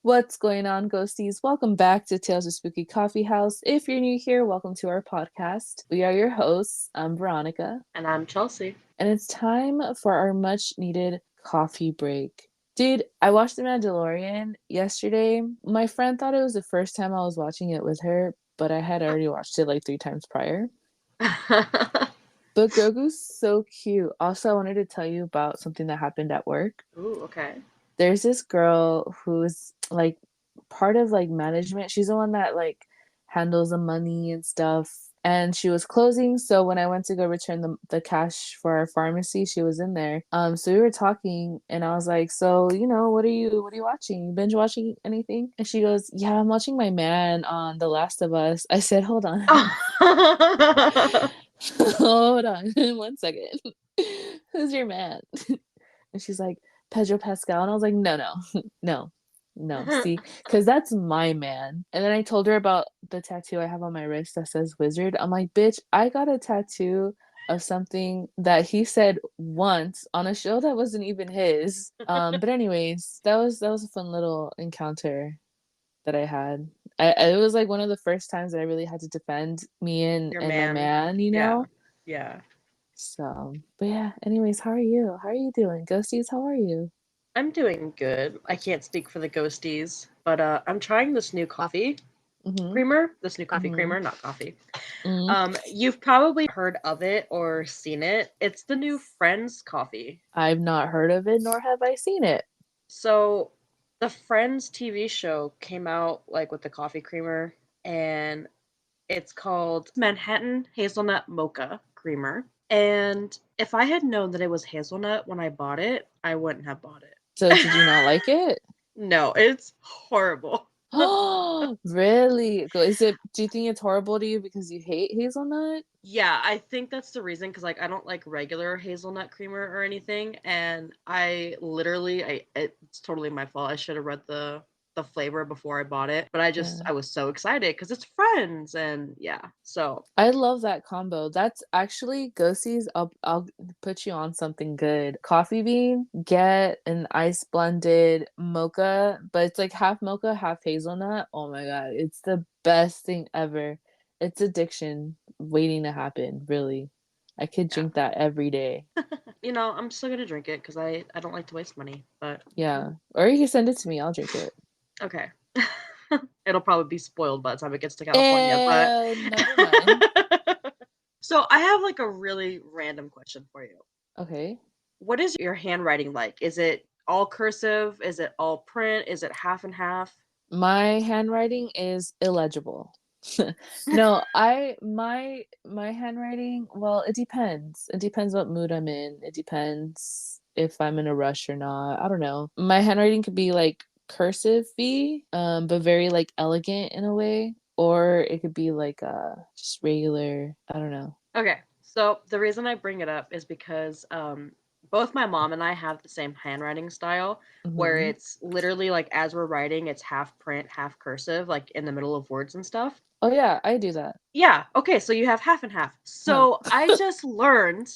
What's going on, ghosties? Welcome back to Tales of Spooky Coffee House. If you're new here, welcome to our podcast. We are your hosts. I'm Veronica, And I'm Chelsea. and it's time for our much needed coffee break. Dude, I watched The Mandalorian yesterday. My friend thought it was the first time I was watching it with her, but I had already watched it like 3 times prior. But Grogu's so cute. Also, I wanted to tell you about something that happened at work. Ooh, okay. There's this girl who's like part of like management. She's the one that like handles the money and stuff. And she was closing, so when I went to go return the cash for our pharmacy, she was in there. So we were talking, and I was like, "So, what are you watching? You binge watching anything?" And she goes, "Yeah, I'm watching my man on The Last of Us." I said, "Hold on, hold on, 1 second. Who's your man?" And she's like, Pedro Pascal. And I was like, no, no, no, no. See, because that's my man. And then I told her about the tattoo I have on my wrist that says wizard. I'm like, bitch, I got a tattoo of something that he said once on a show that wasn't even his. But anyways, that was a fun little encounter that I had. It was like one of the first times that I really had to defend me and Your and my man. man, you Yeah. know? Yeah. So, but yeah, anyways, how are you? How are you doing? Ghosties, how are you? I'm doing good. I can't speak for the ghosties, but I'm trying this new coffee Mm-hmm. creamer. This new coffee Mm-hmm. creamer, not coffee. Mm-hmm. You've probably heard of it or seen it. It's the new Friends coffee. I've not heard of it, nor have I seen it. So, the Friends TV show came out like with the coffee creamer, and it's called Manhattan Hazelnut Mocha Creamer. And if I had known that it was hazelnut when I bought it, I wouldn't have bought So, it. did you not like it? No, it's horrible. Oh, really? Is it? Do you think it's horrible to you because you hate hazelnut? Yeah, I think that's the reason because like I don't like regular hazelnut creamer or anything, and I literally it's totally my fault. I should have read the flavor before I bought it, but Yeah. I was so excited because it's Friends, and yeah, so I love that combo. That's actually ghosties. I'll put you on something good. Coffee bean, get an ice blended mocha, but it's like half mocha, half hazelnut. Oh my God, it's the best thing ever. It's addiction waiting to happen, really. I could yeah. drink that every day. I'm still gonna drink it because I don't like to waste money, but Yeah. Or you can send it to me, I'll drink it. okay. It'll probably be spoiled by the time it gets to California, but Ew, never mind. so I have like a really random question for you. Okay. What is your handwriting like? Is it all cursive? Is it all print? Is it half and half? My handwriting is illegible. No, my handwriting, well, it depends. It depends what mood I'm in. It depends if I'm in a rush or not. I don't know. My handwriting could be like cursive V, but very like elegant in a way, or it could be like just regular. I don't know. Okay, so the reason I bring it up is because both my mom and I have the same handwriting style where Hmm. it's literally like as we're writing, it's half print, half cursive, like in the middle of words and stuff. Oh yeah, I do that. Yeah, okay, so you have half and half. Huh. So I just learned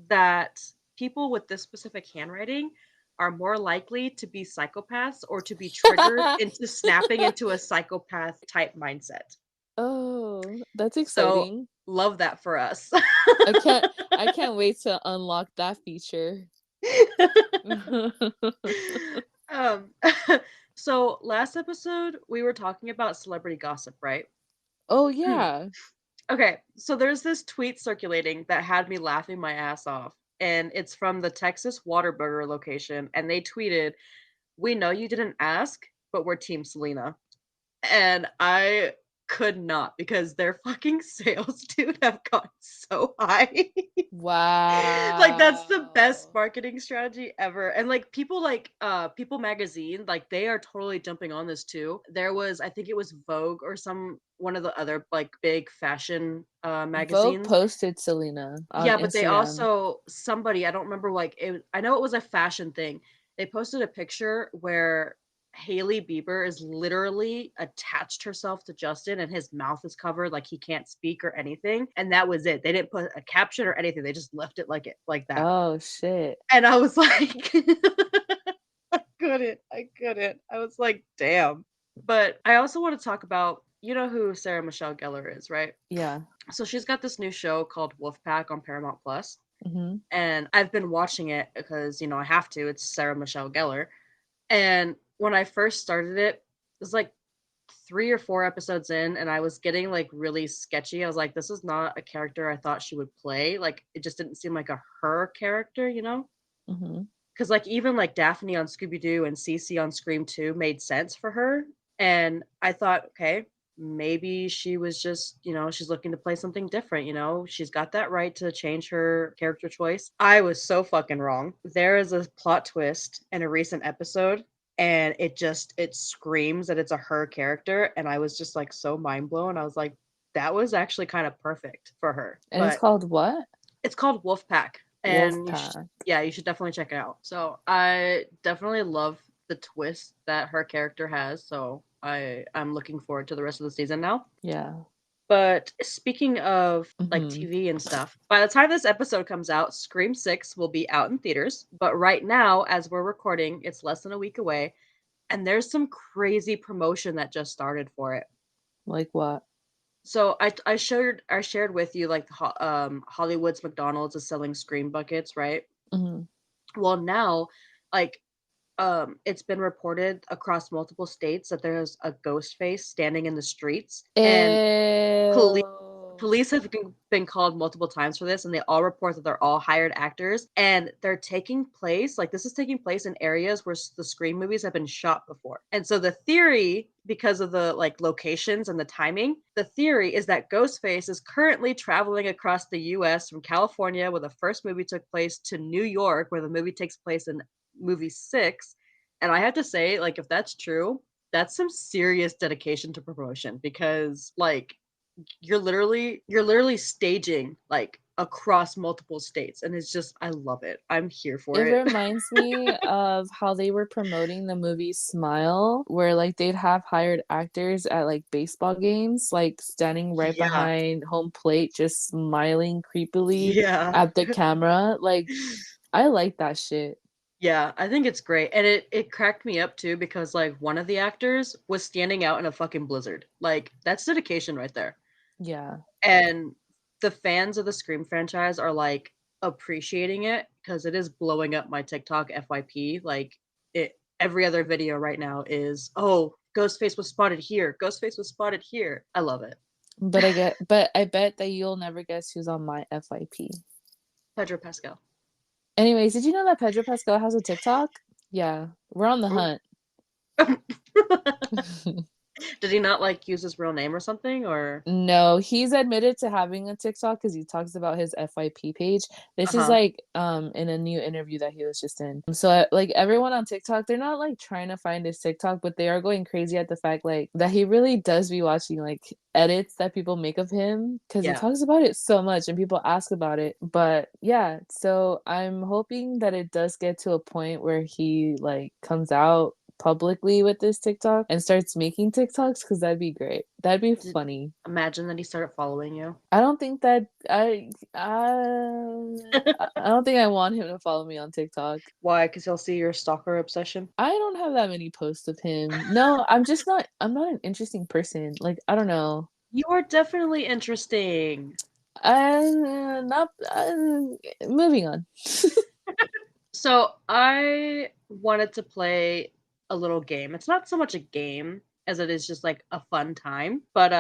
that people with this specific handwriting are more likely to be psychopaths or to be triggered into snapping into a psychopath type mindset. Oh, that's So exciting. love that for us. I can't I can't wait to unlock that feature. um so last episode we were talking about celebrity gossip, right? Oh yeah. Okay, so there's this tweet circulating that had me laughing my ass off, and it's from the Texas Waterburger location, and they tweeted, "We know you didn't ask, but we're Team Selena." And I could not because their fucking sales, dude, have gone so high. Like that's the best Wow. marketing strategy ever. And like People magazine, like they are totally jumping on this too. There was, I think it was Vogue or some one of the other like big fashion Vogue magazines. posted Selena on Yeah, but they Instagram. also somebody, I don't remember, like I know it was a fashion thing. They posted a picture where Hailey Bieber is literally attached herself to Justin and his mouth is covered, like he can't speak or anything, and that was it. They didn't put a caption or anything. They just left it like that. Oh shit. And I was like couldn't. I was like, damn. But I also want to talk about, you know who Sarah Michelle Gellar is, right? Yeah. So she's got this new show called Wolfpack on Paramount Plus, Mm-hmm. and I've been watching it because, I have to. It's Sarah Michelle Gellar. And when I first started it, it was like 3 or 4 episodes in, and I was getting like really sketchy. I was like, this is not a character I thought she would play. Like, it just didn't seem like a her character, Mm-hmm. Because like even like Daphne on Scooby Doo and Cece on Scream 2 made sense for her. And I thought, okay, maybe she was just, she's looking to play something different, She's got that right to change her character choice. I was so fucking wrong. There is a plot twist in a recent episode, and it screams that it's a her character, and I was just like so mind blown. I was like, that was actually kind of perfect for her. And it's But called what? it's called Wolfpack, and Wolfpack. you should definitely check it out. So I definitely love the twist that her character has. So I'm looking forward to the rest of the season now. Yeah. But speaking of like Mm-hmm. TV and stuff, by the time this episode comes out, Scream 6 will be out in theaters. But right now, as we're recording, it's less than a week away, and there's some crazy promotion that just started for it. Like what? So I shared with you like Hollywood's McDonald's is selling Scream buckets, right? Mm-hmm. Well, now, like, it's been reported across multiple states that there's a ghost face standing in the streets, and police Ew. police have been called multiple times for this, and they all report that they're all hired actors, and they're taking place like this is taking place in areas where the Scream movies have been shot before. And so the theory, because of the like locations and the timing, the theory is that Ghostface is currently traveling across the US from California, where the first movie took place, to New York, where the movie takes place in movie 6. And I have to say, like, if that's true, that's some serious dedication to promotion, because like you're literally staging like across multiple states, and it's just, I love it. I'm here for It it. reminds me of how they were promoting the movie Smile, where like they'd have hired actors at like baseball games, like standing right Yeah. behind home plate, just smiling creepily Yeah. at the camera. Like, I like that shit. Yeah, I think it's great. And it cracked me up too, because like one of the actors was standing out in a fucking blizzard. Like, that's dedication right there. Yeah. And the fans of the Scream franchise are like appreciating it, because it is blowing up my TikTok FYP. Like, it every other video right now is, oh, Ghostface was spotted here. Ghostface was spotted here. I love it. But I bet that you'll never guess who's on my FYP. Pedro Pascal. Anyways, did you know that Pedro Pascal has a TikTok? Yeah, we're on the Oh. hunt. Did he not like use his real name or something, or? No, he's admitted to having a TikTok because he talks about his FYP page. This is Uh-huh. like in a new interview that he was just in. So like everyone on TikTok, they're not like trying to find his TikTok, but they are going crazy at the fact like that he really does be watching like edits that people make of him, because he Yeah. talks about it so much and people ask about it. But yeah, so I'm hoping that it does get to a point where he like comes out publicly with this TikTok and starts making TikToks, because that'd be great. That'd be Did, funny. imagine that he started following you. I don't think that I don't think I want him to follow me on TikTok. Why? Because he'll see your stalker obsession. I don't have that many posts of him. No, I'm not an interesting person. Like, I don't know. You are definitely interesting. Not moving on. So I wanted to play a little game. It's not so much a game as it is just like a fun time. But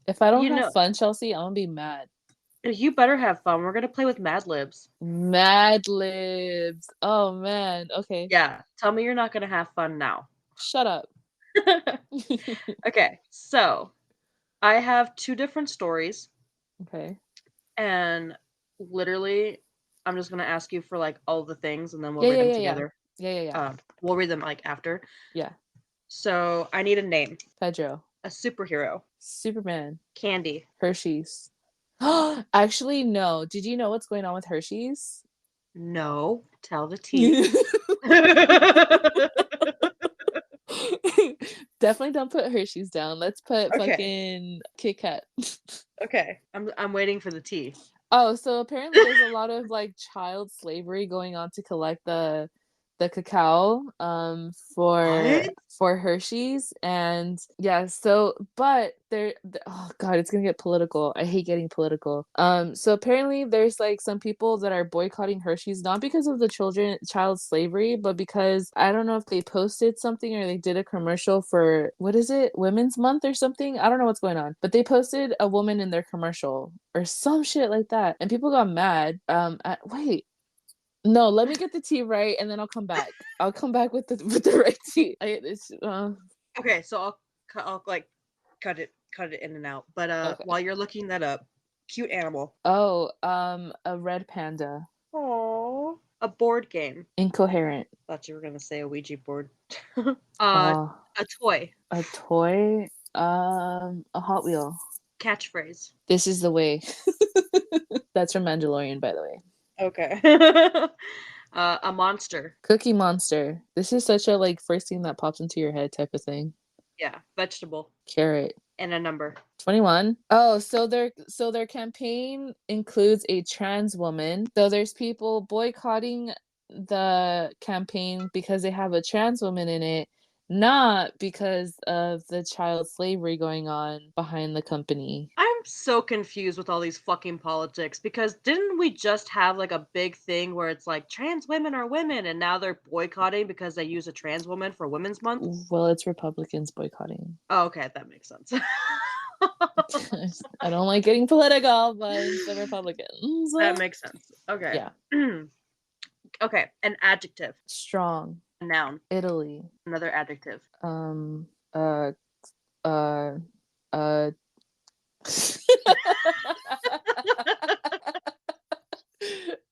If I don't you have know, fun, Chelsea, I'm gonna be mad. you better have fun. We're gonna play with Mad Libs. Mad Libs. Oh man. Okay. Yeah. Tell me you're not gonna have fun now. Shut up. Okay. So I have 2 different stories, Okay. and literally I'm just gonna ask you for like all the things, and then we'll Yeah, read yeah, them yeah, yeah. together. Yeah. We'll read them like after. Yeah. So I need a name, Pedro. a superhero, Superman. candy. Hershey's. Actually, no. Did you know what's going on with Hershey's? No, tell the tea. Definitely don't put Hershey's down. Let's put Okay, fucking Kit Kat. okay. I'm waiting for the tea. Oh, so apparently there's a lot of like child slavery going on to collect the the cacao What? for Hershey's. And yeah, so but oh god, it's gonna get political. I hate getting political. So apparently there's like some people that are boycotting Hershey's, not because of the child slavery, but because I don't know if they posted something or they did a commercial for, what is it, Women's Month or something. I don't know what's going on, but they posted a woman in their commercial or some shit like that, and people got mad. Wait, no, let me get the tea right, and then I'll come back. I'll come back with the right tea. Okay, so I'll like cut it in and out. But Okay. while you're looking that up, cute animal. Oh, a red panda. Oh, a board game. Incoherent. Thought you were gonna say a Ouija board. Uh, A toy. a toy. A Hot Wheel. Catchphrase. This is the way. That's from Mandalorian, by the way. Okay. A monster. Cookie Monster. This is such a like first thing that pops into your head type of thing. Yeah, vegetable. Carrot. And a number. 21. Oh, so their campaign includes a trans woman. So there's people boycotting the campaign because they have a trans woman in it, not because of the child slavery going on behind the company. I'm so confused with all these fucking politics because didn't we just have like a big thing where it's like trans women are women and now they're boycotting because they use a trans woman for Women's Month? Well, it's Republicans boycotting. Oh, okay, that makes sense. I don't like getting political, but it's the Republicans. That makes sense. Okay. Yeah. Okay, an adjective. Strong. A noun. Italy. Another adjective. Um uh uh uh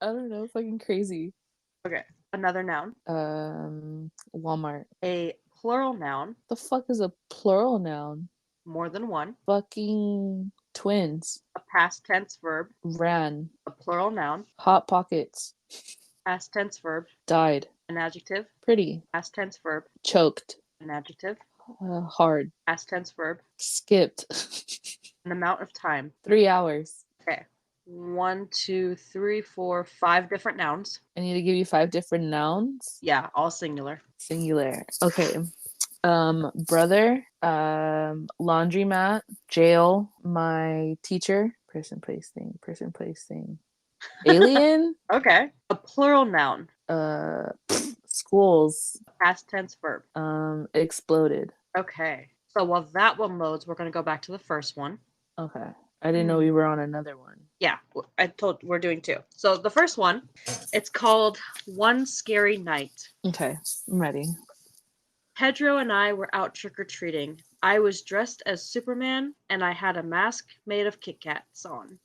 I don't know, fucking crazy. Okay, another noun. Walmart. A plural noun. The fuck is a plural noun? More than one. Fucking twins. A past tense verb. Ran. A plural noun. Hot pockets. Past tense verb. Died. An adjective. Pretty. Past tense verb. Choked. An adjective. Hard. Past tense verb. Skipped. An amount of time. 3 hours. Okay. 1, 2, 3, 4, 5 different nouns. I need to give you 5 different nouns. Yeah, all singular. Singular. Okay. Brother, laundromat, jail, my teacher, person, place, thing. Alien, Okay. A plural noun. schools, Past tense verb. exploded. Okay. So while that one loads, we're going to go back to the first one. Okay. I didn't know we were on another one. Yeah, I told we're doing 2. So the first one, it's called One Scary Night. Okay, I'm ready. Pedro and I were out trick-or-treating. I was dressed as Superman, and I had a mask made of Kit Kats on.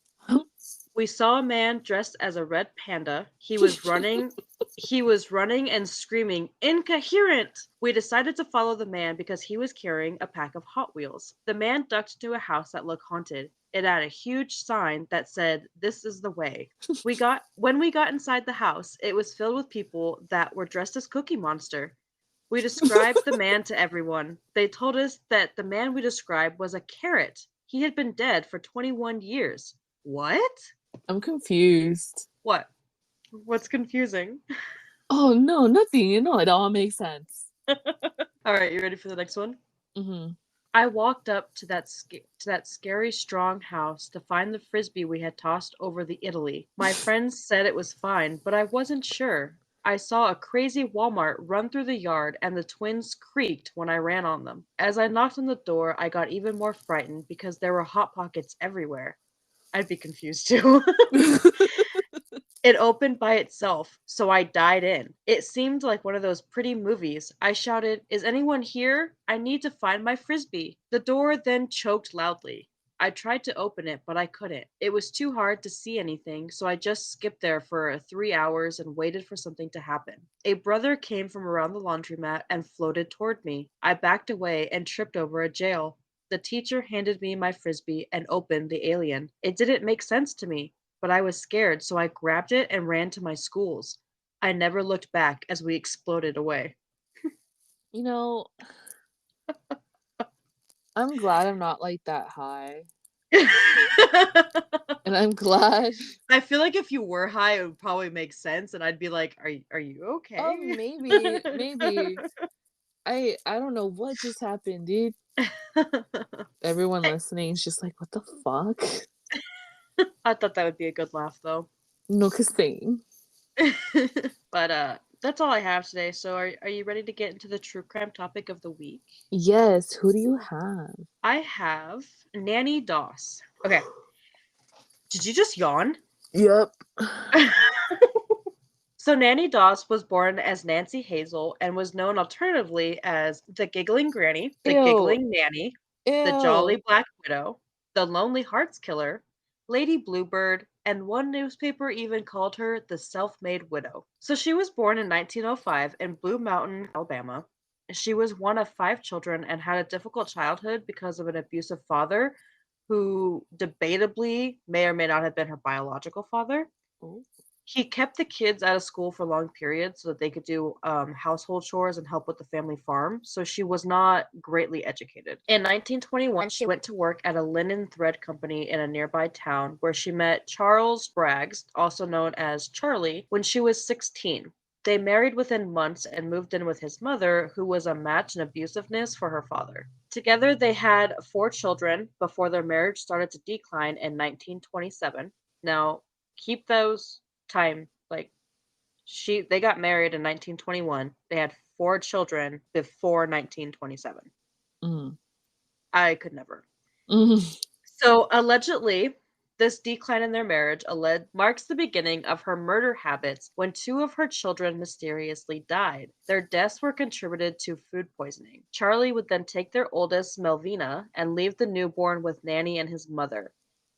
We saw a man dressed as a red panda. He was running and screaming, "Incoherent!" We decided to follow the man because he was carrying a pack of Hot Wheels. The man ducked to a house that looked haunted. It had a huge sign that said, "This is the way." When we got inside the house, it was filled with people that were dressed as Cookie Monster. We described the man to everyone. They told us that the man we described was a carrot. He had been dead for 21 years. What? I'm confused. What? What's confusing? Oh, no, nothing. It all makes sense. All right, you ready for the next one? Mm-hmm. I walked up to that scary strong house to find the frisbee we had tossed over the Italy. My friends said it was fine, but I wasn't sure. I saw a crazy Walmart run through the yard and the twins creaked when I ran on them. As I knocked on the door, I got even more frightened because there were Hot Pockets everywhere. I'd be confused too. It opened by itself, so I died in. It seemed like one of those pretty movies. I shouted, "Is anyone here? I need to find my frisbee." The door then choked loudly. I tried to open it, but I couldn't. It was too hard to see anything, so I just skipped there for 3 hours and waited for something to happen. A brother came from around the laundromat and floated toward me. I backed away and tripped over a jail. The teacher handed me my frisbee and opened the alien. It didn't make sense to me, but I was scared, so I grabbed it and ran to my schools. I never looked back as we exploded away. You know, I'm glad I'm not like that high. And I'm glad. I feel like if you were high, it would probably make sense, and I'd be like, are you Oh, okay?" maybe. I don't know what just happened, dude. Everyone listening is just like, what the fuck? I thought that would be a good laugh, though. No, cause same. But, that's all I have today, so are you ready to get into the true crime topic of the week? Yes, who do you have? I have Nannie Doss. Okay. Did you just yawn? Yep. So Nannie Doss was born as Nancy Hazel and was known alternatively as the Giggling Granny, the Ew. Giggling Nanny, the Jolly Ew. Black Widow, the Lonely Hearts Killer, Lady Bluebird, and one newspaper even called her the Self-Made Widow. So she was born in 1905 in Blue Mountain, Alabama. She was one of 5 children and had a difficult childhood because of an abusive father who debatably may or may not have been her biological father. Oh. He kept the kids out of school for long periods so that they could do household chores and help with the family farm. So she was not greatly educated. In 1921, she went to work at a linen thread company in a nearby town where she met Charles Braggs, also known as Charlie, when she was 16. They married within months and moved in with his mother, who was a match in abusiveness for her father. Together, they had 4 children before their marriage started to decline in 1927. Now, keep those time like they got married in 1921. They had 4 children before 1927. Mm. I could never. Mm. So allegedly, this decline in their marriage marks the beginning of her murder habits when 2 of her children mysteriously died. Their deaths were contributed to food poisoning. Charlie would then take their oldest, Melvina, and leave the newborn with Nanny and his mother.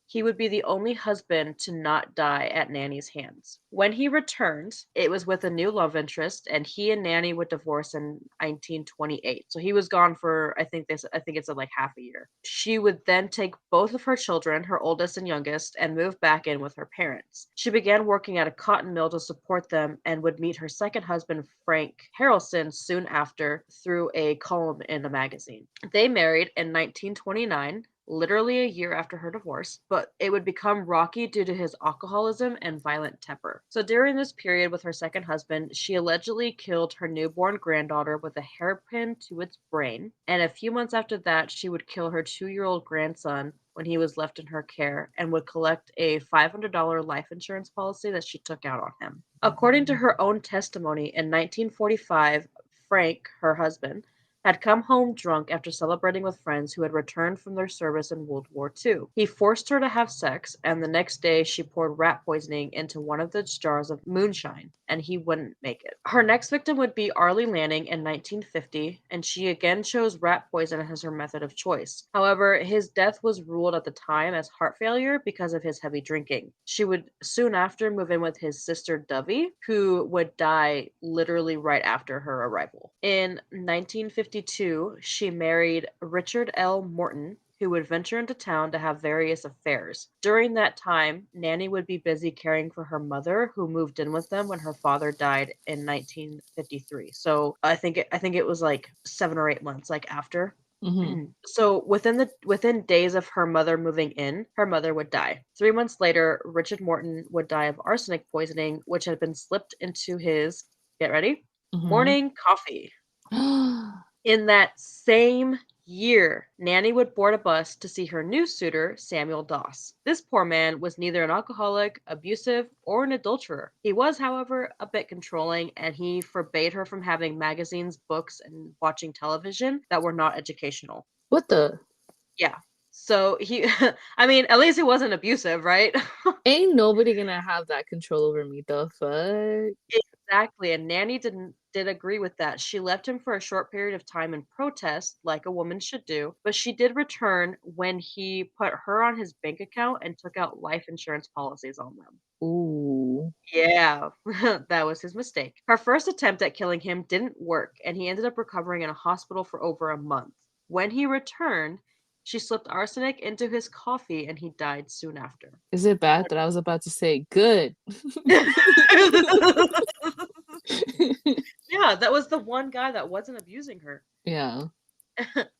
He would be the only husband to not die at Nanny's hands. When he returned, it was with a new love interest, and he and Nanny would divorce in 1928. So he was gone for I think it's like half a year. She would then take both of her children, her oldest and youngest, and move back in with her parents. She began working at a cotton mill to support them and would meet her second husband, Frank Harrelson, soon after through a column in a magazine. They married in 1929, literally a year after her divorce, but it would become rocky due to his alcoholism and violent temper. So during this period with her second husband, she allegedly killed her newborn granddaughter with a hairpin to its brain, and a few months after that, she would kill her 2-year-old grandson when he was left in her care and would collect a $500 life insurance policy that she took out on him. According to her own testimony, in 1945, Frank, her husband, had come home drunk after celebrating with friends who had returned from their service in World War II. He forced her to have sex, and the next day she poured rat poisoning into one of the jars of moonshine, and he wouldn't make it. Her next victim would be Arlie Lanning in 1950, and she again chose rat poison as her method of choice. However, his death was ruled at the time as heart failure because of his heavy drinking. She would soon after move in with his sister Dovey, who would die literally right after her arrival. In 1952, she married Richard L. Morton, who would venture into town to have various affairs. During that time, Nanny would be busy caring for her mother, who moved in with them when her father died in 1953. So I think it was like 7 or 8 months like after. Mm-hmm. So within days of her mother moving in, her mother would die. 3 months later, Richard Morton would die of arsenic poisoning, which had been slipped into his, get ready, Mm-hmm. morning coffee. In that same year, Nanny would board a bus to see her new suitor, Samuel Doss. This poor man was neither an alcoholic, abusive, or an adulterer. He was, however, a bit controlling, and he forbade her from having magazines, books, and watching television that were not educational. What the? Yeah. So he, I mean, at least he wasn't abusive, right? Ain't nobody gonna have that control over me. The fuck? Exactly, and Nanny did agree with that. She left him for a short period of time in protest, like a woman should do, but she did return when he put her on his bank account and took out life insurance policies on them. Ooh. Yeah, that was his mistake. Her first attempt at killing him didn't work, and he ended up recovering in a hospital for over a month. When he returned, she slipped arsenic into his coffee and he died soon after. Is it bad that I was about to say good? Yeah, that was the one guy that wasn't abusing her. Yeah.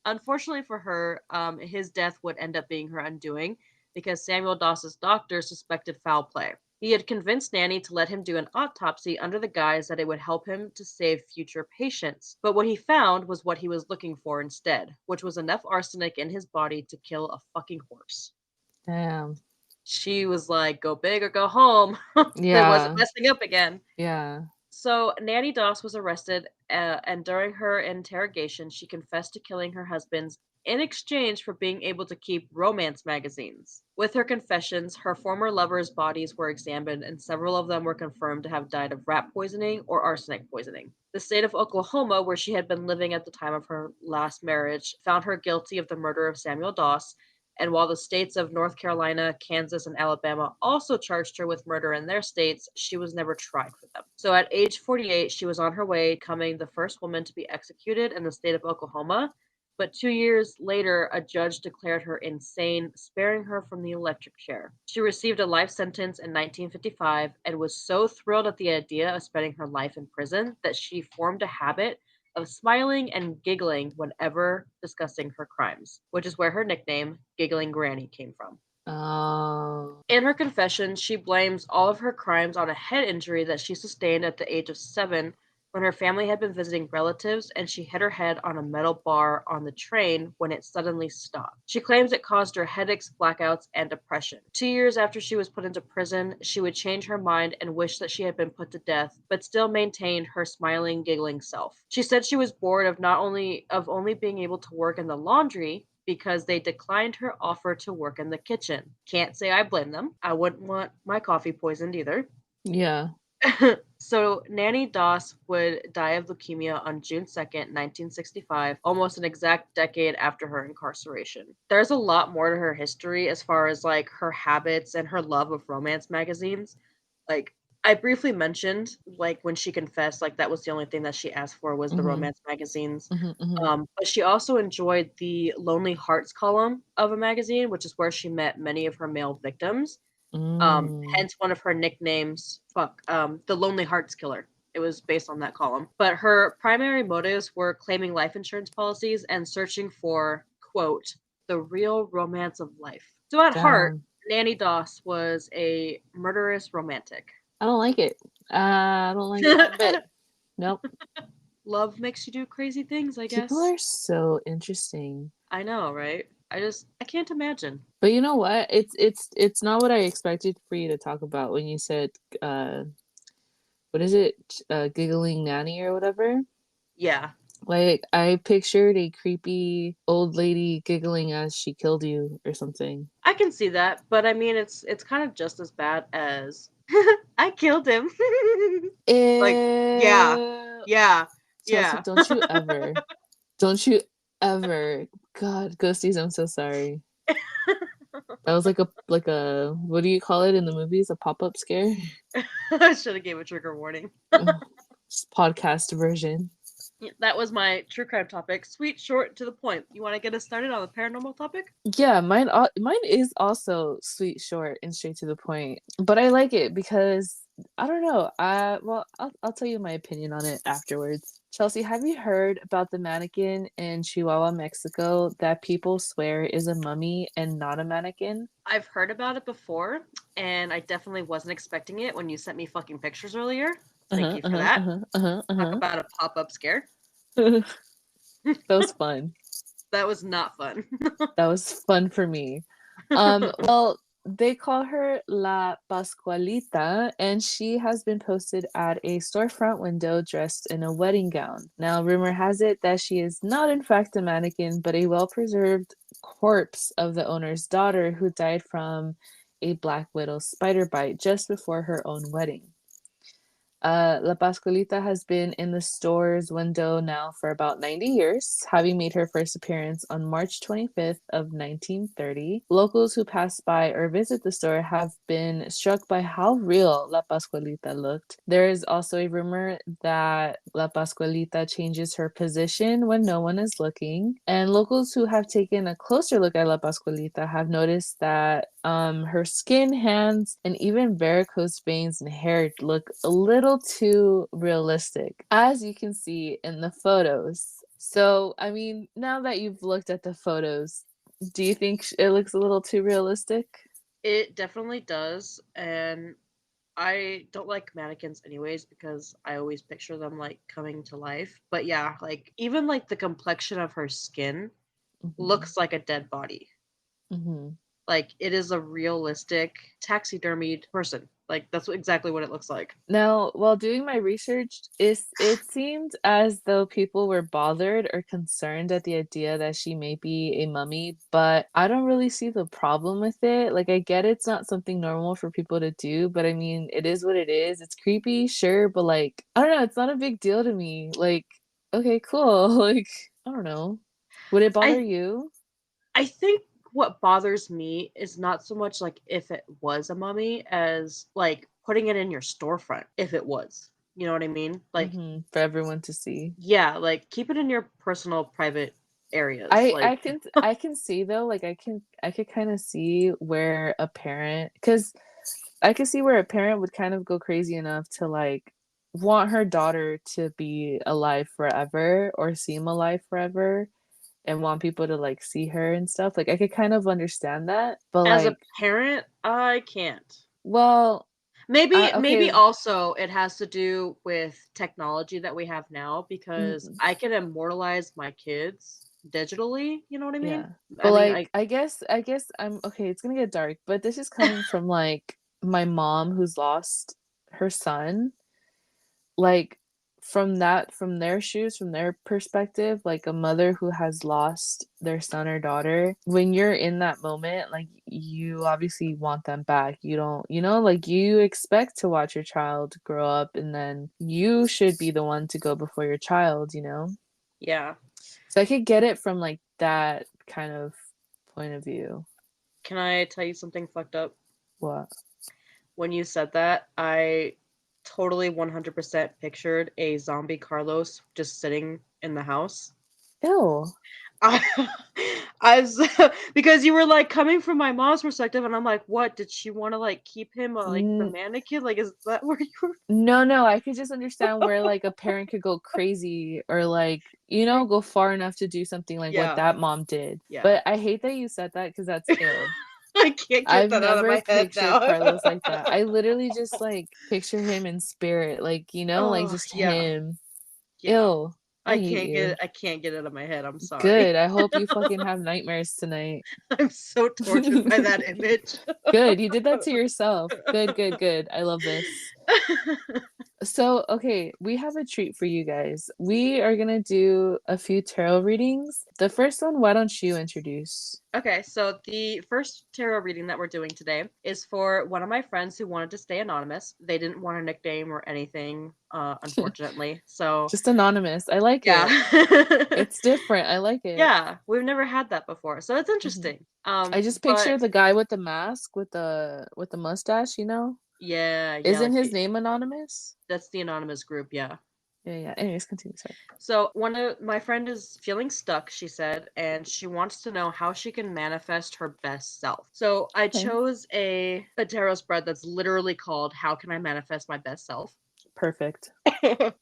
Unfortunately for her, his death would end up being her undoing because Samuel Doss's doctor suspected foul play. He had convinced Nanny to let him do an autopsy under the guise that it would help him to save future patients. But what he found was what he was looking for instead, which was enough arsenic in his body to kill a fucking horse. Damn. She was like, go big or go home. It wasn't Yeah. messing up again. Yeah. So Nanny Doss was arrested, and during her interrogation, she confessed to killing her husbands in exchange for being able to keep romance magazines. With her confessions, her former lovers' bodies were examined, and several of them were confirmed to have died of rat poisoning or arsenic poisoning. The state of Oklahoma, where she had been living at the time of her last marriage, found her guilty of the murder of Samuel Doss, and while the states of North Carolina, Kansas, and Alabama also charged her with murder in their states, she was never tried for them. So at age 48, she was on her way, becoming the first woman to be executed in the state of Oklahoma. But 2 years later, a judge declared her insane, sparing her from the electric chair. She received a life sentence in 1955 and was so thrilled at the idea of spending her life in prison that she formed a habit of smiling and giggling whenever discussing her crimes, which is where her nickname, Giggling Granny, came from. Oh. In her confession, she blames all of her crimes on a head injury that she sustained at the age of 7 when her family had been visiting relatives and she hit her head on a metal bar on the train when it suddenly stopped. She claims it caused her headaches, blackouts, and depression. 2 years after she was put into prison, she would change her mind and wish that she had been put to death, but still maintained her smiling, giggling self. She said she was bored of only being able to work in the laundry because they declined her offer to work in the kitchen. Can't say I blame them. I wouldn't want my coffee poisoned either. Yeah. So Nannie Doss would die of leukemia on June 2nd, 1965, almost an exact decade after her incarceration. There's a lot more to her history as far as like her habits and her love of romance magazines. Like I briefly mentioned, like when she confessed, like that was the only thing that she asked for was the Mm-hmm. romance magazines. Mm-hmm. But she also enjoyed the Lonely Hearts column of a magazine, which is where she met many of her male victims. Mm. Hence one of her nicknames, the Lonely Hearts Killer. It was based on that column. But her primary motives were claiming life insurance policies and searching for, quote, the real romance of life. So at heart, Damn. Nannie Doss was a murderous romantic. I don't like it. I don't like it one bit. Nope. Love makes you do crazy things, I People guess. are so interesting. I know, right? I can't imagine. But you know what? It's not what I expected for you to talk about when you said uh what is it? Giggling nanny or whatever. Yeah. Like I pictured a creepy old lady giggling as she killed you or something. I can see that, but I mean it's kind of just as bad as I killed him. Like, yeah. Ew. Yeah. Chelsea, Yeah. don't you ever, God, ghosties, I'm so sorry. That was like a what do you call it in the movies? A pop-up scare? I should have gave a trigger warning. Just podcast version. That was my true crime topic. Sweet, short, to the point. You want to get us started on the paranormal topic? Yeah, mine is also sweet, short, and straight to the point. But I like it because I don't know. I'll tell you my opinion on it afterwards. Chelsea, have you heard about the mannequin in Chihuahua, Mexico that people swear is a mummy and not a mannequin? I've heard about it before, and I definitely wasn't expecting it when you sent me fucking pictures earlier. Thank Uh-huh, you for uh-huh, that. uh-huh, uh-huh, Talk uh-huh. about a pop-up scare. That was fun. That was not fun. That was fun for me. Well, they call her La Pascualita, and she has been posted at a storefront window dressed in a wedding gown. Now, rumor has it that she is not, in fact, a mannequin, but a well preserved corpse of the owner's daughter who died from a black widow spider bite just before her own wedding. La Pascualita has been in the store's window now for about 90 years, having made her first appearance on March 25th of 1930. Locals who pass by or visit the store have been struck by how real La Pascualita looked. There is also a rumor that La Pascualita changes her position when no one is looking, and locals who have taken a closer look at La Pascualita have noticed that her skin, hands, and even varicose veins and hair look a little too realistic, as you can see in the photos. So, I mean, now that you've looked at the photos, do you think it looks a little too realistic? It definitely does, and I don't like mannequins anyways because I always picture them like coming to life. But yeah, like even like the complexion of her skin Mhm. looks like a dead body. Mhm. Like it is a realistic taxidermied person. Like that's exactly what it looks like. Now, while doing my research, it seemed as though people were bothered or concerned at the idea that she may be a mummy, but I don't really see the problem with it. Like, I get it's not something normal for people to do, but I mean, it is what it is. It's creepy, sure, but like, I don't know, it's not a big deal to me. Like, okay, cool. Like, I don't know. Would it bother I you? I think what bothers me is not so much like if it was a mummy as like putting it in your storefront if it was. You know what I mean? Like For everyone to see. yeah, like keep it in your personal private areas. I Like I can I can see though, like I could kind of see where a parent, because I could see where a parent would kind of go crazy enough to like want her daughter to be alive forever or seem alive forever and want people to like see her and stuff. Like I could kind of understand that, but as a like, parent, I can't. well, Maybe okay, also it has to do with technology that we have now because mm, I can immortalize my kids digitally, you know what I mean? yeah, I but mean, like I I guess I'm okay. It's gonna get dark, but this is coming from like my mom who's lost her son, like from their shoes, from their perspective, like a mother who has lost their son or daughter, when you're in that moment, like you obviously want them back. You don't, like you expect to watch your child grow up and then you should be the one to go before your child. yeah. So I could get it from like that kind of point of view. Can I tell you something fucked up? What? When you said that, I totally 100% pictured a zombie Carlos just sitting in the house. Ew. I, because you were like coming from my mom's perspective, and I'm like, what did she want to like keep him like the N- mannequin? Like, is that where you were? No, no, I could just understand where like a parent could go crazy or like, go far enough to do something like what Yeah, that mom did. yeah. But I hate that you said that because that's ill. I can't get I've that out of never my head pictured now. Carlos like that. I literally just like picture him in spirit, like, like Oh just yeah, him. yeah. Ill. I hate you. I can't get it out of my head. I'm sorry. Good. I hope you fucking have nightmares tonight. I'm so tortured by that image. Good. You did that to yourself. Good, good, good. I love this. So, okay, we have a treat for you guys. We are gonna do a few tarot readings. The first one, why don't you introduce? Okay, so the first tarot reading that we're doing today is for one of my friends who wanted to stay anonymous. They didn't want a nickname or anything, unfortunately. So, Just anonymous. I like yeah. it. It's different. I like it. Yeah, we've never had that before. So it's hmm interesting. I just But picture the guy with the mask with the mustache. yeah, yeah, Isn't like his name anonymous? that's the anonymous group, yeah. Yeah, yeah. Anyways, continue. Sorry. So one of my friend is feeling stuck, she said, and she wants to know how she can manifest her best self. So I Okay. chose a tarot spread that's literally called "How Can I Manifest My Best Self?" Perfect.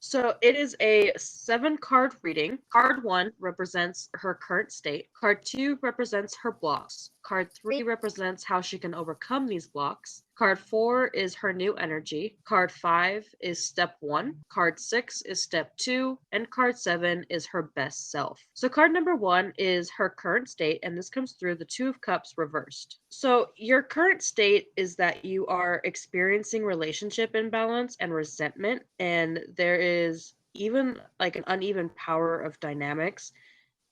So it is a 7 card reading. Card 1 represents her current state. Card 2 represents her blocks. Card 3 represents how she can overcome these blocks. Card 4 is her new energy. Card 5 is step 1. Card 6 is step 2. And card 7 is her best self. So card number 1 is her current state, and this comes through the 2 of Cups reversed. So your current state is that you are experiencing relationship imbalance and resentment, and there is even like an uneven power of dynamics,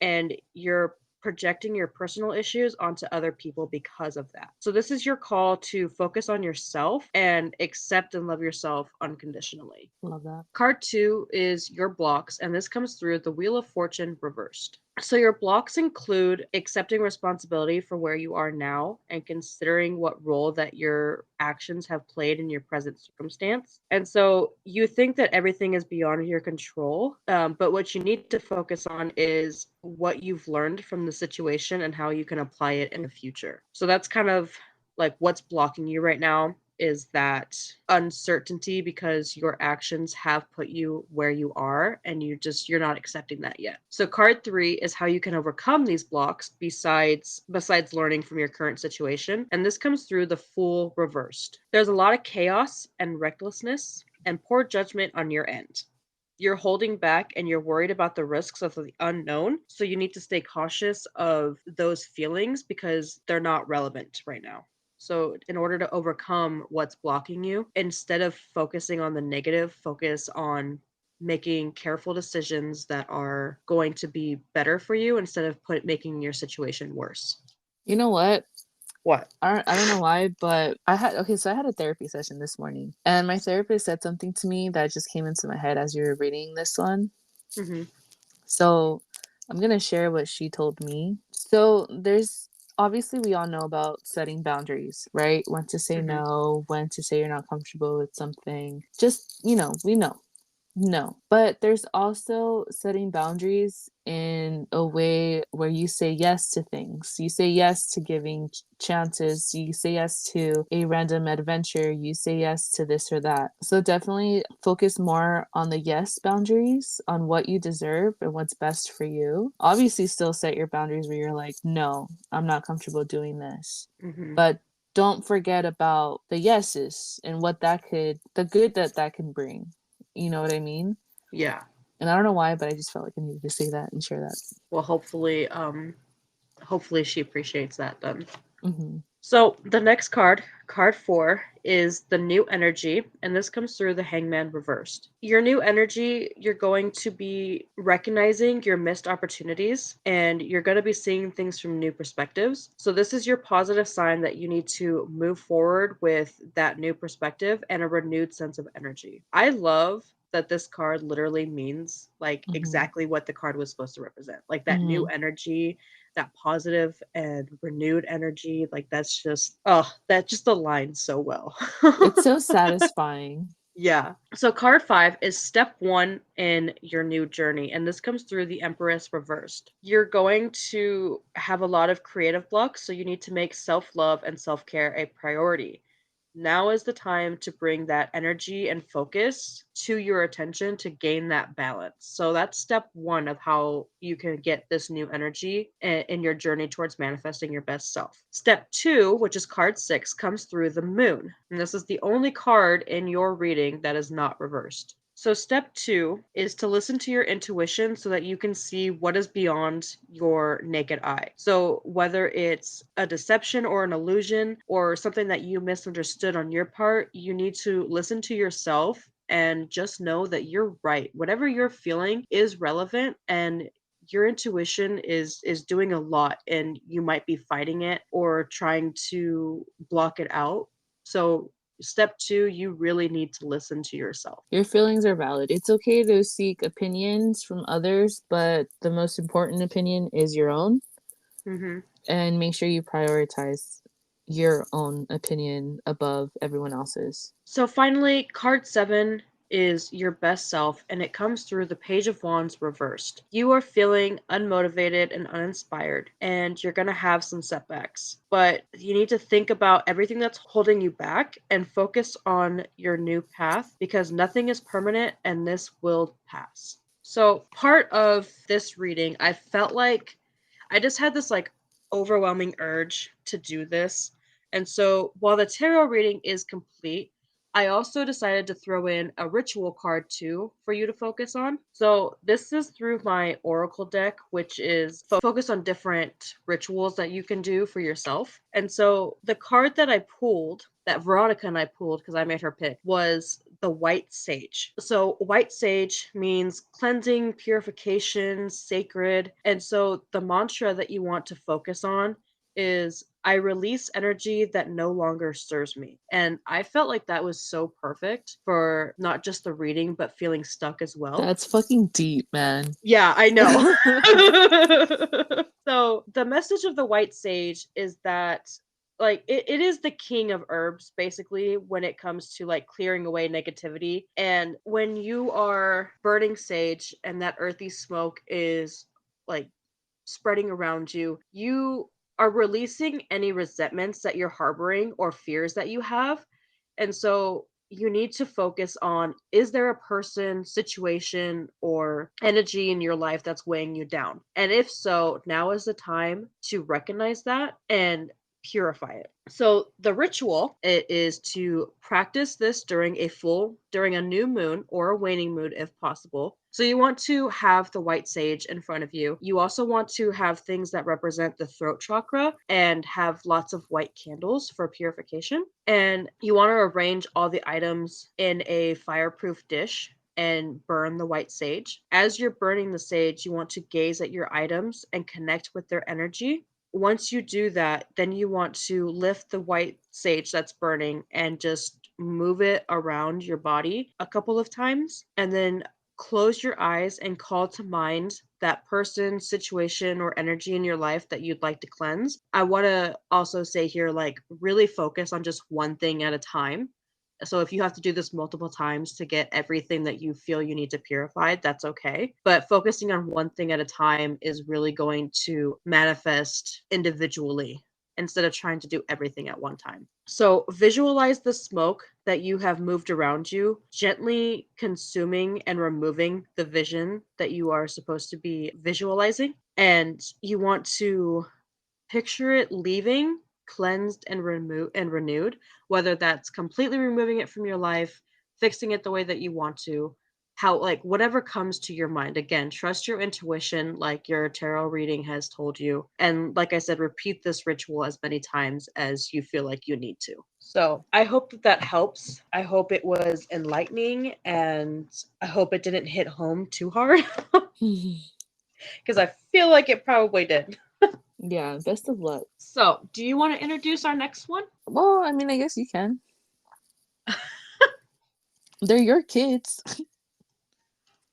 and you're projecting your personal issues onto other people because of that. So this is your call to focus on yourself and accept and love yourself unconditionally. Love that. Card 2 is your blocks, and this comes through the Wheel of Fortune reversed. So, your blocks include accepting responsibility for where you are now and considering what role that your actions have played in your present circumstance. And so, you think that everything is beyond your control, but what you need to focus on is what you've learned from the situation and how you can apply it in the future. So, that's kind of like what's blocking you right now. is that uncertainty because your actions have put you where you are and you're not accepting that yet. So card 3 is how you can overcome these blocks besides learning from your current situation, and this comes through the Fool reversed. There's a lot of chaos and recklessness and poor judgment on your end. You're holding back and you're worried about the risks of the unknown. So you need to stay cautious of those feelings because they're not relevant right now. So, in order to overcome what's blocking you, instead of focusing on the negative, focus on making careful decisions that are going to be better for you instead of making your situation worse. You know what? What? I don't know why, but so I had a therapy session this morning, and my therapist said something to me that just came into my head as you were reading this one. Mm-hmm. So I'm gonna share what she told me. So there's obviously we all know about setting boundaries, right? When to say Mm-hmm. no, when to say you're not comfortable with something. Just, we know. No, but there's also setting boundaries in a way where you say yes to things. You say yes to giving chances. You say yes to a random adventure. You say yes to this or that. So definitely focus more on the yes boundaries, on what you deserve and what's best for you. Obviously, still set your boundaries where you're like, no, I'm not comfortable doing this. Mm-hmm. But don't forget about the yeses and the good that can bring. You know what I mean? Yeah. And I don't know why, but I just felt like I needed to say that and share that. Well, hopefully she appreciates that then. Hmm. So the next card, card 4, is the new energy, and this comes through the Hangman reversed. Your new energy, you're going to be recognizing your missed opportunities and you're going to be seeing things from new perspectives. So this is your positive sign that you need to move forward with that new perspective and a renewed sense of energy. I love that this card literally means like Hmm. exactly what the card was supposed to represent. Like that new Hmm. energy, that positive and renewed energy, like that just aligns so well. It's so satisfying. Yeah. So card 5 is step 1 in your new journey, and this comes through the Empress reversed. You're going to have a lot of creative blocks, so you need to make self-love and self-care a priority. Now is the time to bring that energy and focus to your attention to gain that balance. So that's step 1 of how you can get this new energy in your journey towards manifesting your best self. Step 2, which is card 6, comes through the moon. And this is the only card in your reading that is not reversed. So, step 2 is to listen to your intuition so that you can see what is beyond your naked eye. So, whether it's a deception or an illusion or something that you misunderstood on your part, you need to listen to yourself and just know that you're right. Whatever you're feeling is relevant and your intuition is doing a lot and you might be fighting it or trying to block it out. So step 2, you really need to listen to yourself. Your feelings are valid. It's okay to seek opinions from others, but the most important opinion is your own. Hmm. And make sure you prioritize your own opinion above everyone else's. So finally, card 7 is your best self, and it comes through the Page of Wands reversed. You are feeling unmotivated and uninspired, and you're going to have some setbacks. But you need to think about everything that's holding you back and focus on your new path because nothing is permanent and this will pass. So, part of this reading, I felt like I just had this like overwhelming urge to do this. And so while the tarot reading is complete, I also decided to throw in a ritual card too for you to focus on. So this is through my oracle deck, which is focused on different rituals that you can do for yourself. And so the card that I pulled, that Veronica and I pulled because I made her pick, was the white sage. So white sage means cleansing, purification, sacred. And so the mantra that you want to focus on is I release energy that no longer serves me. And I felt like that was so perfect for not just the reading, but feeling stuck as well. That's fucking deep, man. Yeah, I know. So the message of the white sage is that like it is the king of herbs basically when it comes to like clearing away negativity. And when you are burning sage and that earthy smoke is like spreading around you, you are releasing any resentments that you're harboring or fears that you have. And so you need to focus on, is there a person, situation, or energy in your life that's weighing you down? And if so, now is the time to recognize that and purify it. So the ritual it is to practice this during a new moon or a waning moon if possible. So you want to have the white sage in front of you. You also want to have things that represent the throat chakra and have lots of white candles for purification. And you want to arrange all the items in a fireproof dish and burn the white sage. As you're burning the sage, you want to gaze at your items and connect with their energy. Once you do that, then you want to lift the white sage that's burning and just move it around your body a couple of times, and then close your eyes and call to mind that person, situation, or energy in your life that you'd like to cleanse. I want to also say here, like, really focus on just one thing at a time. So if you have to do this multiple times to get everything that you feel you need to purify, that's okay. But focusing on one thing at a time is really going to manifest individually instead of trying to do everything at one time. So visualize the smoke that you have moved around you, gently consuming and removing the vision that you are supposed to be visualizing. And you want to picture it leaving cleansed and renewed, whether that's completely removing it from your life, fixing it the way that you want to, how, like, whatever comes to your mind. Again, trust your intuition like your tarot reading has told you, and like I said, repeat this ritual as many times as you feel like you need to. So I hope that that helps. I hope it was enlightening, and I hope it didn't hit home too hard because I feel like it probably did. Yeah, best of luck. So, do you want to introduce our next one? Well, I mean, I guess you can. They're your kids.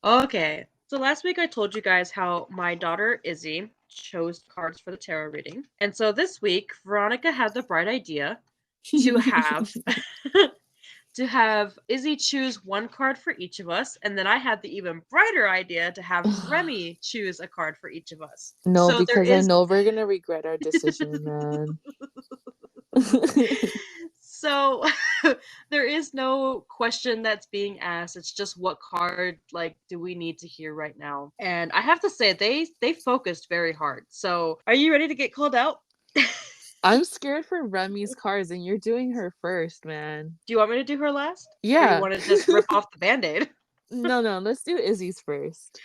Okay. So last week I told you guys how my daughter Izzy chose cards for the tarot reading. And so this week Veronica had the bright idea to have to have Izzy choose one card for each of us, and then I had the even brighter idea to have Remy choose a card for each of us. No, So there because I is know we're gonna regret our decision, man. So there is no question that's being asked. It's just what card like do we need to hear right now? And I have to say they focused very hard. So are you ready to get called out? Do I'm scared for Remy's cards, and you're doing her first, man. you want me to do her last? Or you Yeah. want to just rip off the band-aid? No, let's do Izzy's first.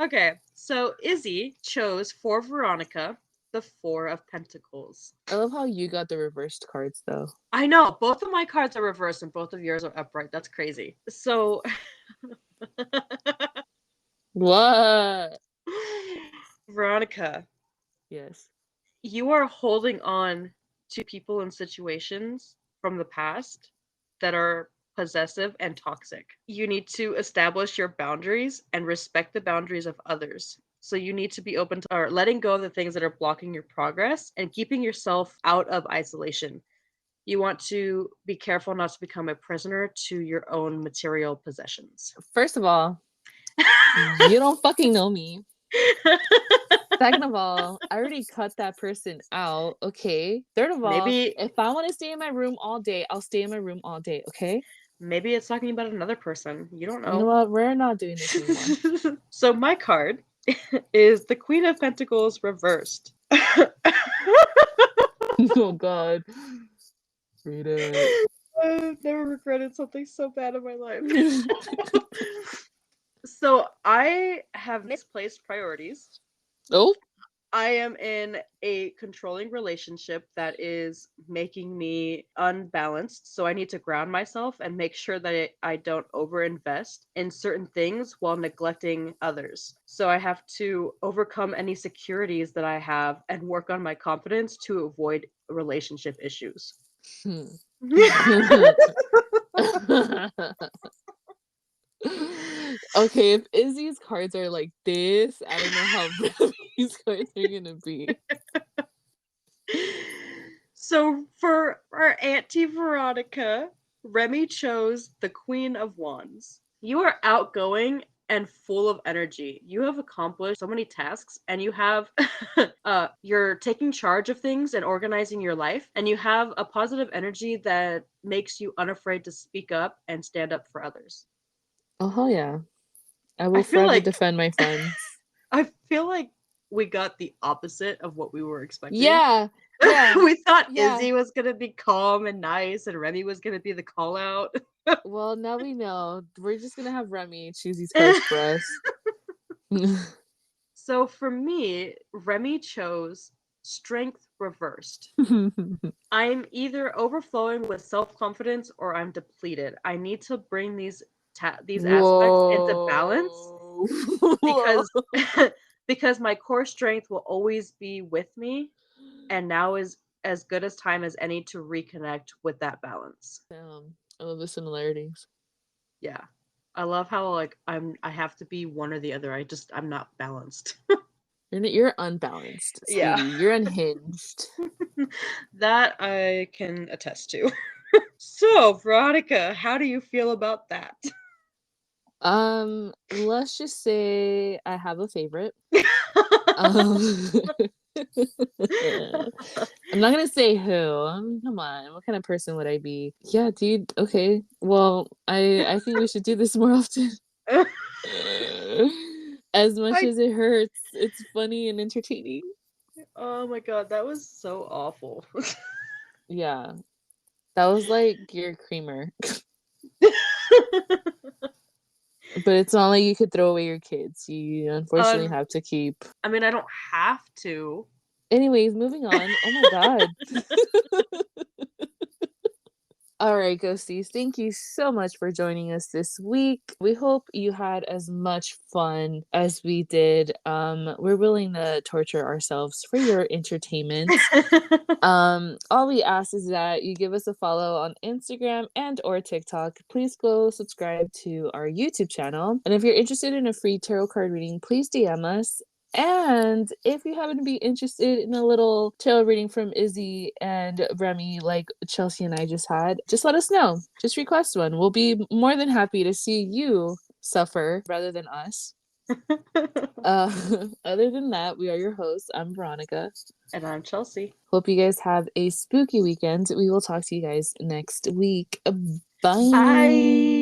Okay. So Izzy chose for Veronica the Four of Pentacles. I love how you got the reversed cards, though. I know, both of my cards are reversed and both of yours are upright. That's crazy. So What? Veronica, Yes. you are holding on to people and situations from the past that are possessive and toxic. You need to establish your boundaries and respect the boundaries of others. So you need to be open to or letting go of the things that are blocking your progress and keeping yourself out of isolation. You want to be careful not to become a prisoner to your own material possessions. First of all, you don't fucking know me. Second of all, I already cut that person out, okay? Third of all, maybe if I want to stay in my room all day, I'll stay in my room all day, okay? maybe it's talking about another person. You don't You know know. what? We're not doing this anymore. So my card is the Queen of Pentacles reversed. Oh god. Read it. I've never regretted something so bad in my life. So I have misplaced priorities. Oh, I am in a controlling relationship that is making me unbalanced. So I need to ground myself and make sure that I don't overinvest in certain things while neglecting others. So I have to overcome any securities that I have and work on my confidence to avoid relationship issues. Okay, if Izzy's cards are like this, I don't know how Remy's cards are gonna be. So for our Auntie Veronica, Remy chose the Queen of Wands. You are outgoing and full of energy. You have accomplished so many tasks, and you have you're taking charge of things and organizing your life, and you have a positive energy that makes you unafraid to speak up and stand up for others. Oh hell yeah. I I will feel forever like defend my friends. I feel like we got the opposite of what we were expecting. Yeah. Yeah. We thought Yeah. Izzy was gonna be calm and nice, and Remy was gonna be the call out. Well, now we know. We're just gonna have Remy choose these cards for us. So for me, Remy chose strength reversed. I'm either overflowing with self-confidence or I'm depleted. I need to bring these aspects into balance Whoa. because because my core strength will always be with me, and now is as good as time as any to reconnect with that balance. I love the similarities. Yeah. I love how like I have to be one or the other. I'm not balanced. You're unbalanced, Yeah. sweetie. You're unhinged. That I can attest to. So, Veronica, how do you feel about that? Let's just say I have a favorite. Um, I'm not gonna say who. Come on, what kind of person would I be? Yeah, dude. Okay. Well, I think we should do this more often. As much I, as it hurts, it's funny and entertaining. oh my god, that was so awful. Yeah, that was like your creamer. But it's not like you could throw away your kids. You unfortunately um, have to keep. I mean, I don't have to. Anyways, moving on. Oh my god. All right, ghosties, thank you so much for joining us this week. We hope you had as much fun as we did. We're willing to torture ourselves for your entertainment. All we ask is that you give us a follow on Instagram and or TikTok. Please go subscribe to our YouTube channel. And if you're interested in a free tarot card reading, please DM us. And if you happen to be interested in a little tarot reading from Izzy and Remy, like Chelsea and I just had, just let us know. Just request one. We'll be more than happy to see you suffer rather than us. Other than that, we are your hosts. I'm Veronica. And I'm Chelsea. Hope you guys have a spooky weekend. We will talk to you guys next week. Bye. Bye.